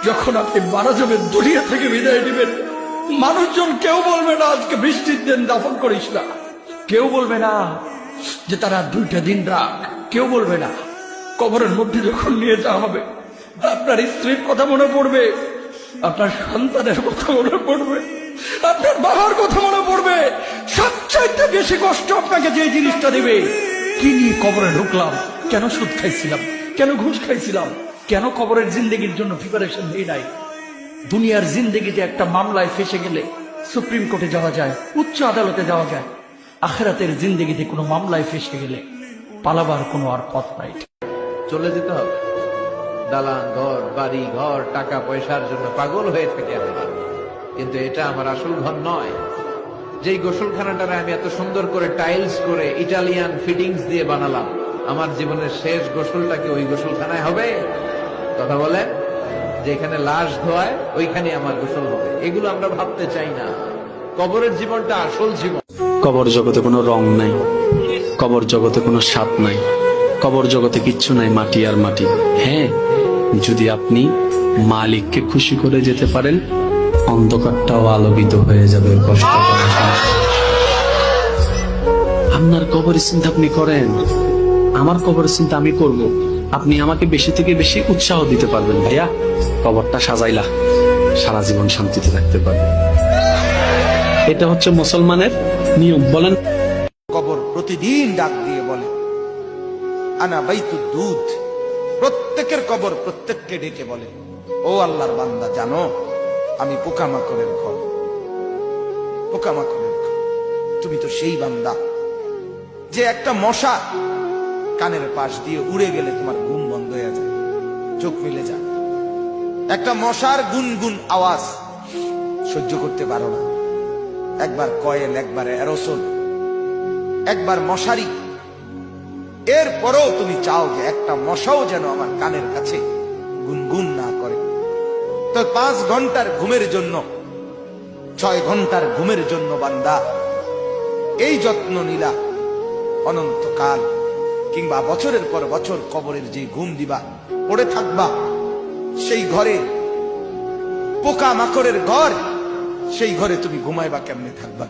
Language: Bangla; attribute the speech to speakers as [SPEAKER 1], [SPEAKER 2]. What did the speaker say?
[SPEAKER 1] যখন আপনি মারা যাবেন, দুনিয়া থেকে বিদায় নেবেন, মানুষজন কেউ বলবে না আজকে বৃষ্টির দিন দাফন করিস না, কেউ বলবে না যে তারা 2টা দিন রাখ, কেউ বলবে না। কবরের মধ্যে যখন নিয়ে যাওয়া হবে, আপনার স্ত্রীর কথা মনে পড়বে, আপনার সন্তানের কথা মনে পড়বে, আপনার বাবার কথা মনে পড়বে। সবচাইতে বেশি কষ্ট আপনাকে যে জিনিসটা দেবে, কি নিয়ে কবরে ঢুকলাম, কেন সুদ খাইছিলাম, কেন ঘুষ খাইছিলাম, কেন কবরের জিন্দেগির জন্য প্রিপারেশন নেই নাই। দুনিয়ার জিন্দেগিতে একটা মামলায় ফেসে গেলে সুপ্রিম কোর্টে যাওয়া যায়, উচ্চ আদালতে যাওয়া যায়। আখিরাতের জিন্দেগিতে কোনো মামলায় ফেসে গেলে পালাবার কোনো আর পথ নাই।
[SPEAKER 2] চলে যেতে হবে। দালান ঘর, বাড়ি ঘর, টাকা পয়সার জন্য পাগল হয়ে থাকে আমরা, কিন্তু এটা আমার আসল ঘর নয়। যেই গোসলখানাটারে আমি এত সুন্দর করে টাইলস করে ইটালিয়ান ফিটিংস দিয়ে বানালাম, আমার জীবনের শেষ গোসলটা কি ওই গোসলখানায় হবে? কথা বলেন, যেখানে লাশ ধোয়ায় ওইখানে আমার গোসল হবে। এগুলো আমরা ভাবতে চাই না। কবরের জীবনটা আসল জীবন।
[SPEAKER 3] কবর জগতে কোনো রং নাই, কবর জগতে কোনো স্বাদ নাই, কবর জগতে কিচ্ছু নাই, মাটি আর মাটি। হ্যাঁ, যদি আপনি মালিককে খুশি করে যেতে পারেন, অন্ধকারটাও আলোকিত হয়ে যাবে। কষ্ট করার আপনার কবরের চিন্তা আপনি করেন, আমার কবরের চিন্তা আমি করব। আপনি আমাকে বেশি থেকে বেশি উৎসাহ দিতে পারবেন। ভাইয়া, কবরটা সাজাইলা, সারা জীবন শান্তিতে থাকতে পারবে। এটা হচ্ছে মুসলমানের নিয়ম। বলেন,
[SPEAKER 4] কবর প্রতিদিন ডাক দিয়ে বলে আনা বাইতুদ দুধ। প্রত্যেকের কবর প্রত্যেককে ডেকে বলে, ও আল্লাহর বান্দা, জানো আমি পোকামাকড়ের ঘর, পোকামাকড়ের ঘর। তুমি তো সেই বান্দা যে একটা মশা কানের পাশ দিয়ে উড়ে গেলে তোমার ঘুম বন্ধ হয়ে যায়, চোখ মিলে যায়। একটা মশার গুনগুন আওয়াজ সহ্য করতে পারো না। একবার কয়েল, একবার অ্যারোসল, একবার মশারি, এরপরেও তুমি চাও যে একটা মশাও যেন আমার কানের কাছে গুনগুন না করে। তো 5 ঘন্টার ঘুমের জন্য, 6 ঘন্টার ঘুমের জন্য বান্দা এই যত্ন নিলা, অনন্তকাল কিংবা বছরের পর বছর কবরের যে ঘুম দিবা, পড়ে থাকবা সেই ঘরে, পোকা মাকড়ের ঘর, সেই ঘরে তুমি ঘুমাইবা কেমনে, থাকবা?